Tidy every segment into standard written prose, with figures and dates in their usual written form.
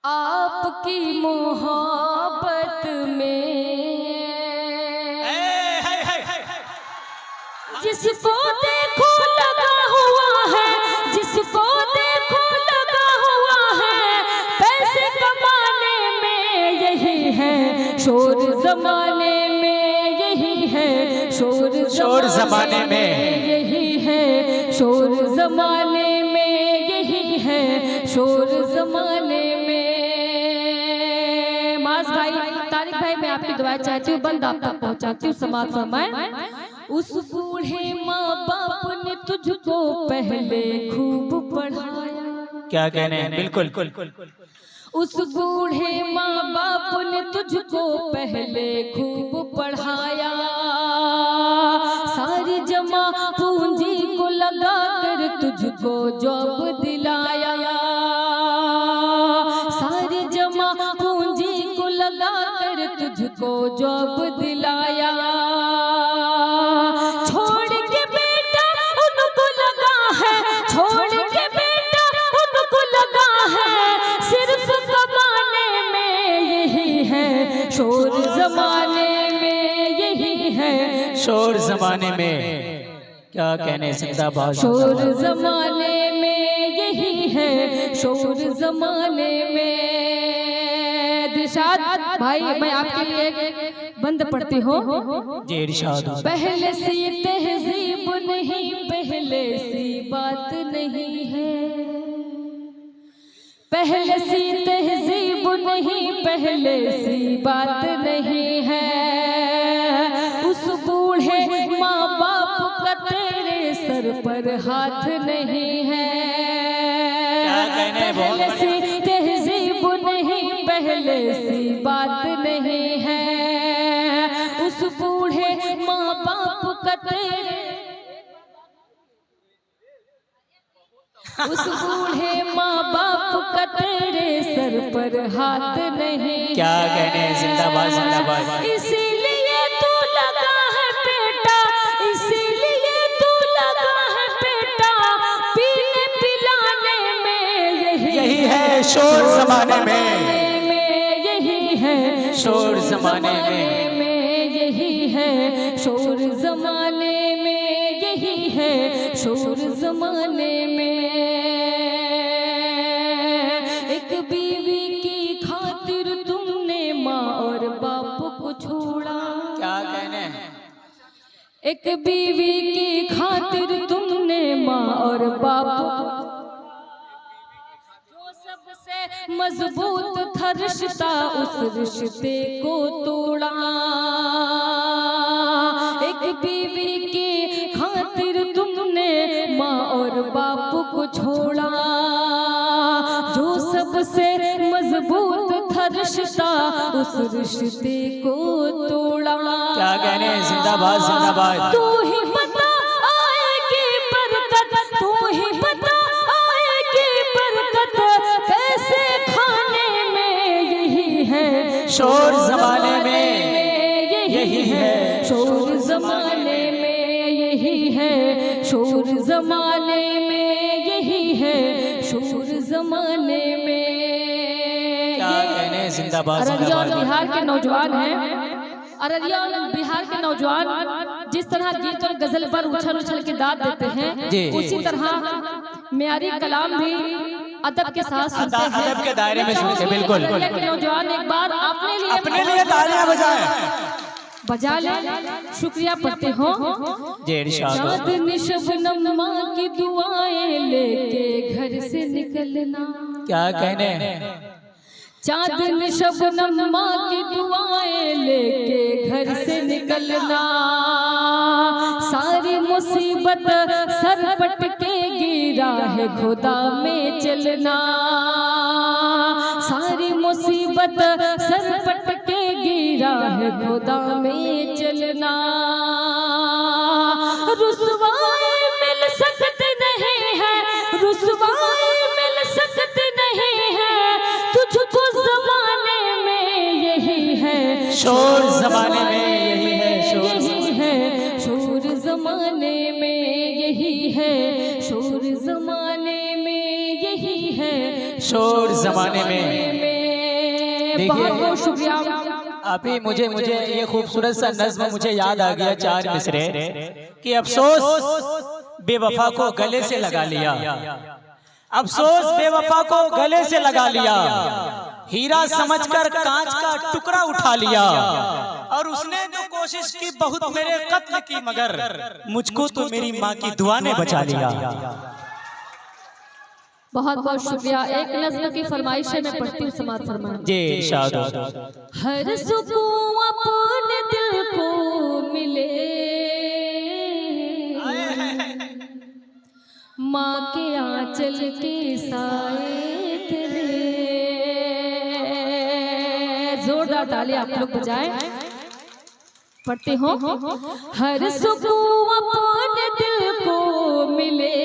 आपकी मोहब्बत में जिसको देखो लगा हुआ है, जिसको देखो लगा हुआ है, पैसे कमाने में यही है शोर जमाने में, यही है शोर जमाने में, यही है शोर जमाने में, यही है शोर जमाने में। मास भाई, तारिक भाई, मैं आपकी दुआएं चाहती हूँ, बंद आप तक पहुँचाती हूँ समाज समय। उस बूढ़े माँ बाप ने तुझको पहले खूब पढ़ाया, क्या कहने हैं, बिल्कुल। उस बूढ़े माँ बाप ने तुझको पहले खूब पढ़ाया, सारी जमा पूंजी को लगा कर तुझको जॉब दिलाया, सारी जमा पूंजी को लगा कर तुझको जॉब दिलाया। छोड़ के बेटा उनको लगा है, छोड़ के बेटा उनको लगा है, सिर्फ कमाने में यही है शोर जमाने में, यही है शोर जमाने में। क्या कहने, जिंदाबाद। शोर जमाने में यही है शोर जमाने में। दिलशाद भाई, मैं आपके लिए एक बंद पढ़ती हूँ जी, इरशाद। पहले सी तहजीब नहीं, पहले सी बात नहीं है, पहले सी तहजीब नहीं, पहले सी बात नहीं है। उस बूढ़े माँ बाप का तेरे सर पर हाथ नहीं है, पहले सी तहजीब नहीं, पहले सी बात नहीं है। उस बूढ़े माँ बाप का तेरे, उस बूढ़े माँ बाप का तेरे सर पर हाथ नहीं। क्या कहने, जिंदाबाद जिंदाबाद। इसीलिए तू लगा है बेटा, इसीलिए तू लगा है बेटा, पीने पिलाने में यही है शोर जमाने में, यही है शोर जमाने में, यही है शोर जमाने में, यही है शोर जमाने में। एक बीवी की खातिर तुमने माँ और बाप को छोड़ा, क्या कहने, एक बीवी की खातिर तुमने माँ और बाप, जो सबसे मजबूत था रिश्ता उस रिश्ते को तोड़ा। एक बीवी की खातिर तुमने माँ और बाप को छोड़ा, जो सबसे मजबूत था रिश्ता उस रिश्ते को तोड़ा। क्या कहने, जिंदाबाद जिंदाबाद। तू ही बता आएगी बरकत, तू ही बता आएगी बरकत, कैसे खाने में यही है शोर जमाने में, यही है शोर जमाने में, यही है शोर जमाने में, यही है शोर जमाने में। क्या कहने, जिंदाबाद अररिया और जिंदाबाद। बिहार के नौजवान हैं, अररिया और बिहार के नौजवान जिस तरह गीत और गजल पर उछल उछल के दाद देते हैं, उसी तरह म्यारी कलाम भी अदब के साथ सुनते हैं, अदब के दायरे में सुनते हैं, बिल्कुल। अररिया के नौजवान एक बार अपने लिए तालियां बजाएं, बजा ले, शुक्रिया पढ़ते हो। जी, इरशाद। चांदनी शबनम माँ की दुआएं लेके घर से निकलना, क्या कहने, चांदनी शबनम माँ की दुआएं लेके घर से निकलना, सारी मुसीबत सर पटकेगी राह खुदा में चलना, सारी मुसीबत सर पटकेगी राह खुदा में चलना। रुसवाई मिल सकती नहीं है, रुसवाई मिल सकती नहीं है, तुझको जमाने में यही है शोर जमाने में, यही है शोर, यही है शोर जमाने में, यही है शोर जमाने में, यही है शोर जमाने में। बहुत बहुत शुक्रिया। आप ही मुझे ये खूबसूरत सा नज्म मुझे याद आ गया, चार मिसरे कि अफसोस बेवफा को गले से लगा लिया, अफसोस बेवफा को गले से लगा लिया, हीरा समझकर कांच का टुकड़ा उठा लिया, और उसने जो कोशिश की बहुत मेरे कत्ल की, मगर मुझको तो मेरी माँ की दुआ ने बचा लिया। बहुत बहुत शुक्रिया। एक नज़्म की फरमाइश है, मैं पढ़ती हूँ, समाअत फरमाएं जी इरशाद। हर सुकून अपने दिल को मिले, माँ के आंचल के साए तले। जोरदार ताली आप लोग बजाएं, पढ़ते हो। हर सुकून अपने दिल को मिले,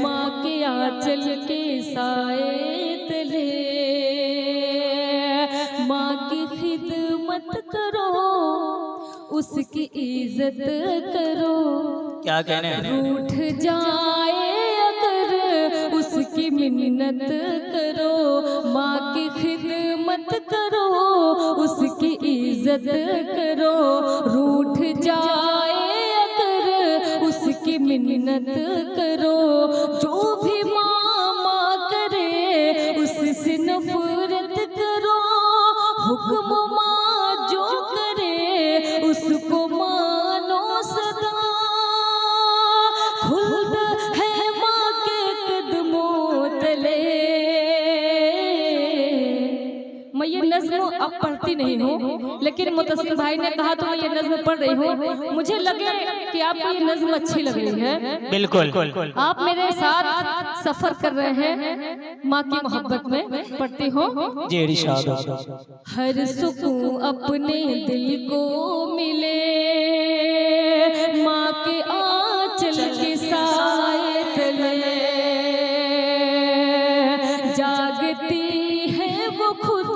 माँ के आंचल के साए तले। माँ की खिदमत करो, उसकी इज्जत करो, क्या कहने रूठ जाए अगर उसकी मिन्नत करो। माँ की खिदमत करो, उसकी इज्जत करो, रूठ जाए अगर उसकी मिन्नत करो। जो भी माँ करे उससे नफरत करो, हुक्म माँ जो करे उसको मानो सदा। खुल्द है माँ के कदमों तले। मैं ये नज़्म अब पढ़ती नहीं हूँ, लेकिन मुतसिल भाई ने कहा तो मैं ये नज़्म पढ़ रही हूँ। मुझे लगे कि आपको ये नज़्म अच्छी लग रही है। बिल्कुल, आप मेरे साथ सफर कर रहे हैं माँ की मोहब्बत में। पढ़ती हूँ जी इरशाद। हर सुकून अपने दिल को मिले, माँ के आंचल के साए तले। जागती है वो खुद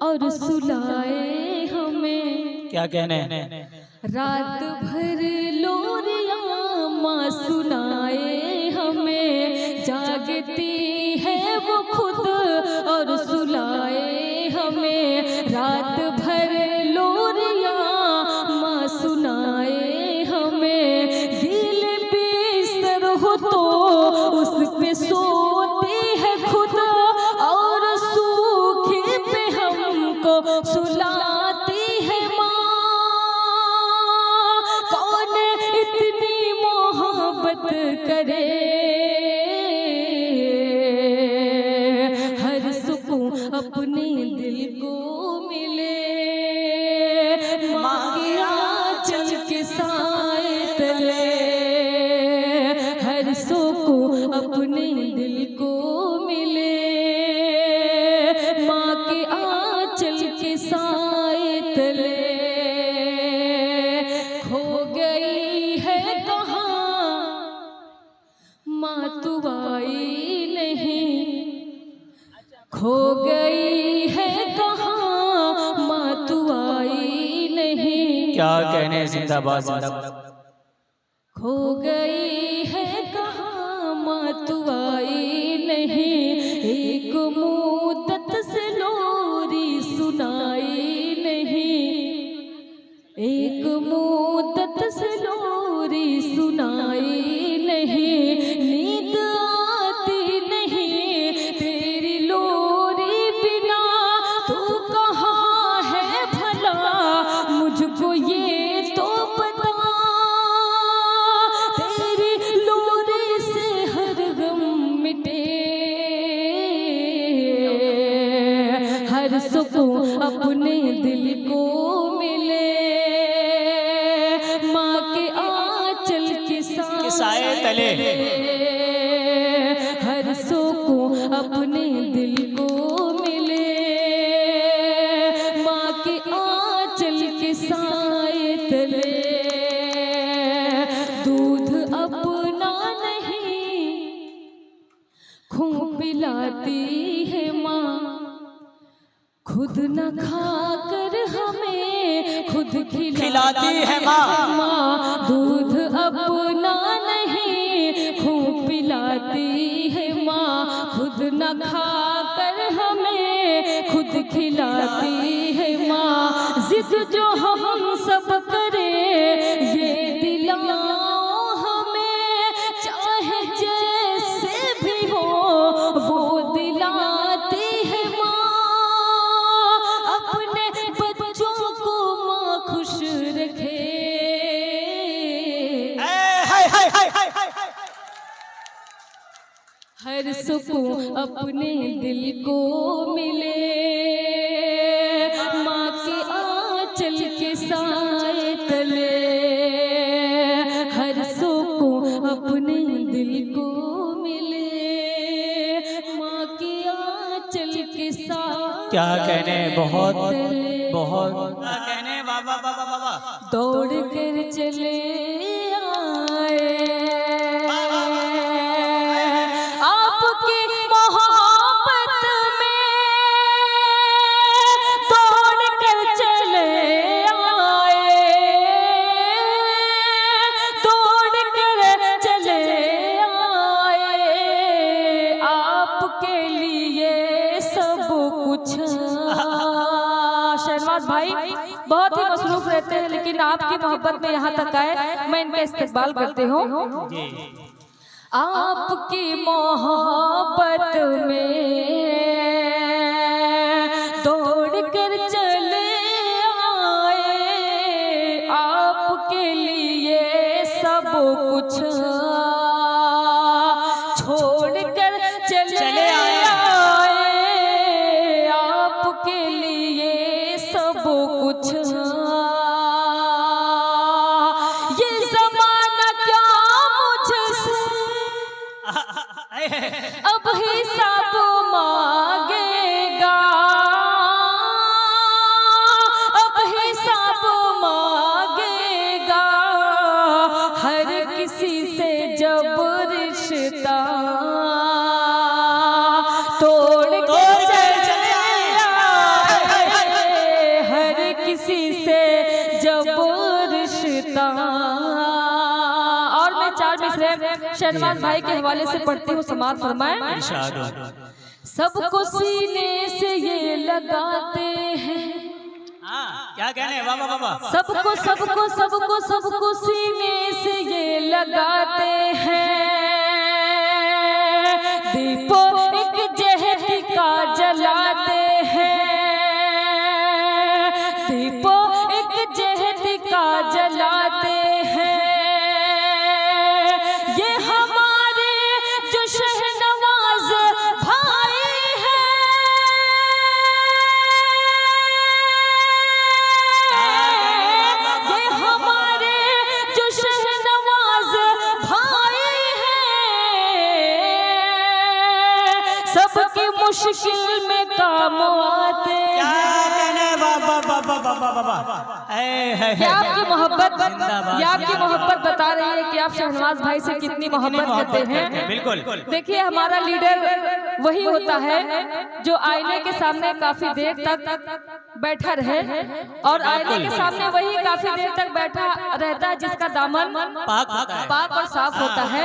और सुलाए हमें, क्या कहने रात भर लोरियां माँ सुनाए हमें। जागती है वो खुद और सुलाए हमें, रात भर लोरियां माँ सुनाए हमें। दिल बिस्तर हो तो उस पे सोती है खुद, और सूखे पे हमको सुलाती है माँ। कौन इतनी मोहब्बत करे, हर सुकून अपने दिल को मिले, माँ के आंचल के साए तले। हर सुकून अपने दिल को मिले, माँ के आंचल के साए तले। खो गई है कहाँ माँ तू आई नहीं, खो गई है कहाँ माँ तू आई नहीं। क्या कहने, जिंदाबाद जिंदाबाद। खो गई है कहाँ माँ तू आई नहीं, एक मुद्दत से लोरी सुनाई नहीं, एक मुद्दत से लोरी सुनाई नहीं। नींद आती नहीं तेरी लोरी बिना, तू कहाँ है भला मुझको ये तो पता। तेरी लोरी से हर गम मिटे, हर सुकून अपने दिल को मिले, माँ के आंचल के साए तले। हर सुकून अपने दिल को मिले, माँ के आंचल के साए तले। दूध अपना नहीं खून पिलाती है माँ, खुद न खाकर हमें खुद खिलाती है माँ। दूध अपना नहीं खून पिलाती है माँ, न खाकर हमें खुद खिलाती है माँ। जिद जो हम सब करें ये दिलाओ हमें, चाहे जैसे भी हो वो दिलाती है माँ। अपने बच्चों को माँ खुश रखे, हर सुकून अपने दिल को मिले, माँ के आंचल के साए तले। हर सुकून अपने दिल को मिले, माँ के आंचल के साए। क्या कहने, बहुत बहुत क्या कहने। बाबा बाबा बाबा दौड़ कर चले आए आपकी मोहब्बत में, दौड़ कर चले आए, दौड़ कर चले आए आपके लिए सब कुछ। शहनवाज भाई बहुत ही मसरूफ रहते हैं, लेकिन आपकी मोहब्बत में यहाँ तक आए, मैं इनका इस्तेमाल करती हूँ। आपकी मोहब्बत में दौड़ कर चले आए आपके लिए सब कुछ छोड़ कर चले आए आपके लिए सब कुछ। ये ज़माना क्या मुझसे अब हिसाब मांगेगा, अब हिसाब मांगेगा। हर किसी से जब रिश्ता तोड़ के चले आए, हर किसी से जब रिश्ता। और मैं 4 मिसरे शहनवाज भाई के हवाले से पढ़ती हूँ, समाज फरमाए। सबको सीने से ये लगाते हैं, क्या कहने बाबा बाबा। सबको सबको सबको सबको सीने से ये लगाते हैं। दीपो एक जहर का जलाते हैं, दीपो एक जहर का जलाते हैं। ये हमारे जो शहनवाज भाई हैं, ये हमारे जो शहनवाज भाई हैं, सबकी मुश्किल में काम आते हैं। ये आपकी मोहब्बत बता रही है कि आप शहनवाज भाई से कितनी मोहब्बत करते हैं। बिल्कुल। देखिए हमारा लीडर वही होता है जो आईने के सामने काफी देर तक बैठा रहे, और आईने के सामने वही काफी देर तक बैठा रहता है जिसका दामन पाक और साफ होता है।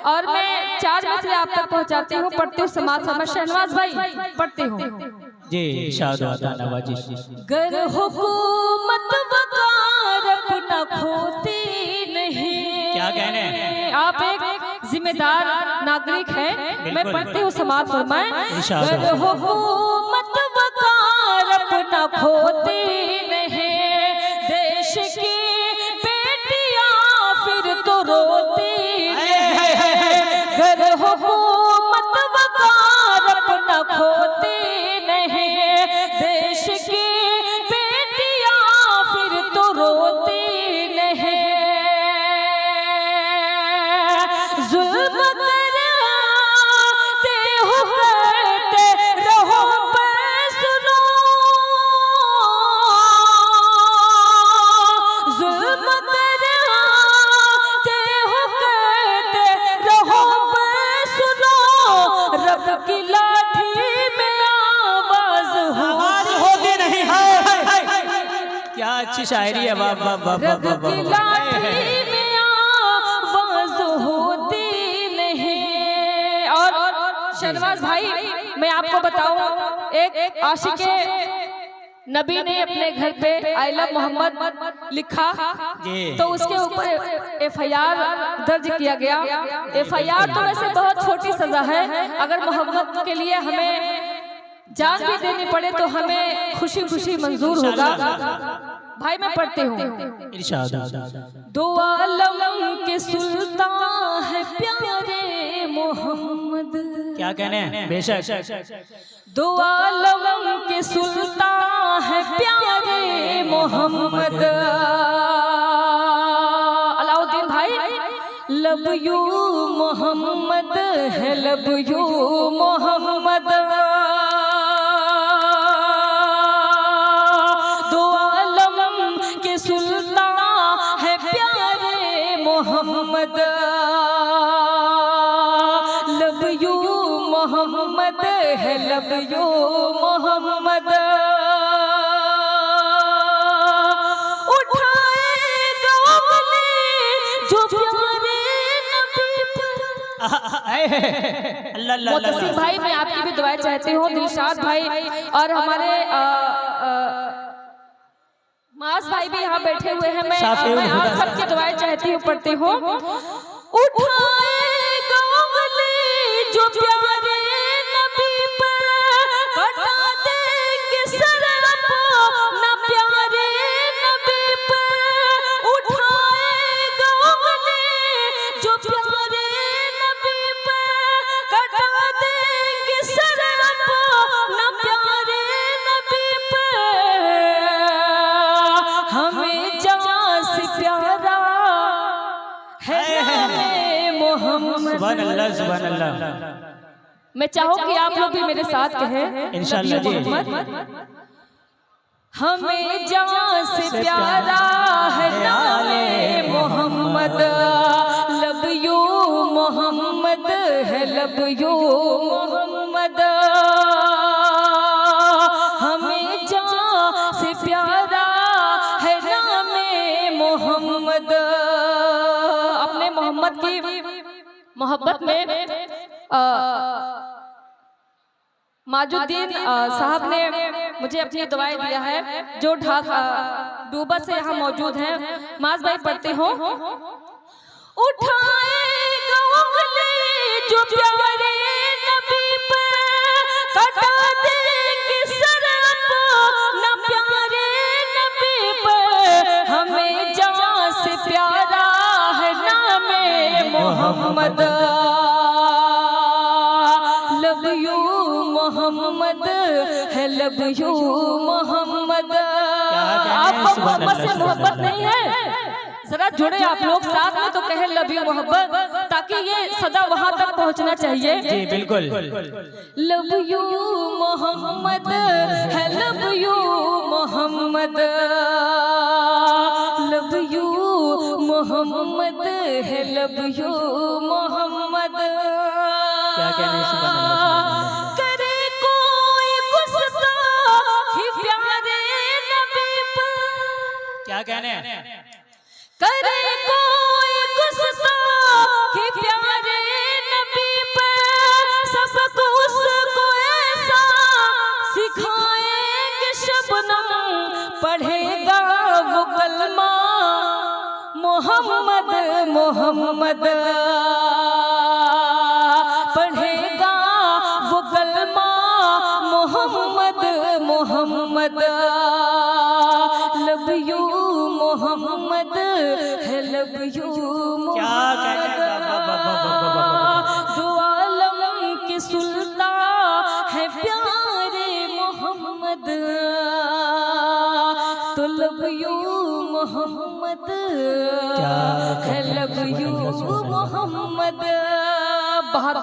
और मैं 4 मिसरे आप तक पहुंचाती हूँ, पढ़ती हूँ समाज समझ। शहनवाज भाई पढ़ती हूँ जी। नवाजी गर हुकूमत वकार अपना खोती नहीं। क्या कहने। आप एक जिम्मेदार नागरिक हैं, मैं पढ़ती हूँ समाज फरमाए। गर हुकूमत वकार अपना खोती नहीं, देश की बेटियां फिर तो रोती नहीं। गर हुकूमत वकार अपना खोती नहीं, देश की बेटियां फिर तो रोती नहीं। जुल्म करते हो करते रहो पर सुनो, जुल्म करते हो करते रहो पर सुनो। रब की लाठी में आवाज होती नहीं है। क्या अच्छी शायरी है। वाह वाह वाह वाह वाह की लाठी में आवाज होती नहीं। और शहनवाज भाई, मैं आपको बताऊं, एक आशिके नबी ने अपने घर पे आई लव मोहम्मद लिखा तो उसके ऊपर FIR दर्ज किया गया। FIR तो वैसे बहुत छोटी सजा है, अगर मोहम्मद के लिए हमें जान भी देनी पड़े तो हमें खुशी खुशी मंजूर होगा। भाई मैं पढ़ती हूँ, दो आलम के सुल्तान है प्यारे मोहम्मद। क्या कहने हैं? बेशक। दो आलम के सुल्तान है प्यारे मोहम्मद। अलाउद्दीन भाई, लब यू मोहम्मद है, लब यू मोहम्मद। दो आलम के सुल्तान है प्यारे मोहम्मद। लब यू मोहम्मद है, लब यू मोहम्मद। उठाएगा जो प्यारे नबी पर। मोतसिब भाई, मैं आपकी भी दुआएं चाहती हूँ। दिलशाद भाई और हमारे मास भाई भी यहाँ बैठे हुए हैं। मैं आप सबकी दुआएं चाहती हूँ, पढ़ती हूँ। उठाएगा जो प्यारे नबी पर, कटा देंगे सर अपना प्यारे नबी पर। उठाएगा जो प्यारे नबी पर, कटा देंगे सर अपना प्यारे नबी पर। हमें जान से प्यारा है मोहम्मद। सुभान अल्लाह, सुभान अल्लाह। मैं चाहूँ कि आप लोग भी मेरे साथ कहें इंशाअल्लाह जी। हमें जान से प्यारा है नामे मोहम्मद। लब यू मोहम्मद है, लब यू मोहम्मद। हमें जान से प्यारा है नामे मोहम्मद। अपने मोहम्मद की मोहब्बत में माजुद्दीन साहब ने मुझे अपनी दुआएं दिया है, जो डूबा से यहाँ मौजूद हैं। माज भाई पढ़ते हो। उठाएगा जो प्यारे नबी पर, कटा देंगे सर अपना प्यारे नबी पर। हमें जान से प्यारा है नामे मोहम्मद। लब यू मोहम्मद है, लब यू मोहम्मद। आपको मोहम्मद से मोहब्बत नहीं है? जरा जुड़े आप लोग साथ में तो कहे लब यू मोहब्बत, ताकि ये सदा वहां तक पहुंचना चाहिए। जी बिल्कुल। लब यू मोहम्मद है, love you Mohammad. Love you Mohammad है, लब यू मोहम्मद। क्या कहने? सुभान अल्लाह। करे कोई गुस्ताखी प्यारे नबी पर। क्या कहने? करे कोई गुस्ताखी प्यारे नबी पर, सबको उसको ऐसा सिखाएंगे शबनम। पढ़ेगा वो कलमा मोहम्मद मोहम्मद। पढ़ेगा वो कलमा मोहम्मद मोहम्मद। लब यू मोहम्मद है, लब यू मोहम्मद। दो आलम के सुल्तान है प्यारे मोहम्मद। तो लब यू मोहम्मद है, लब यू मोहम्मद। बहुत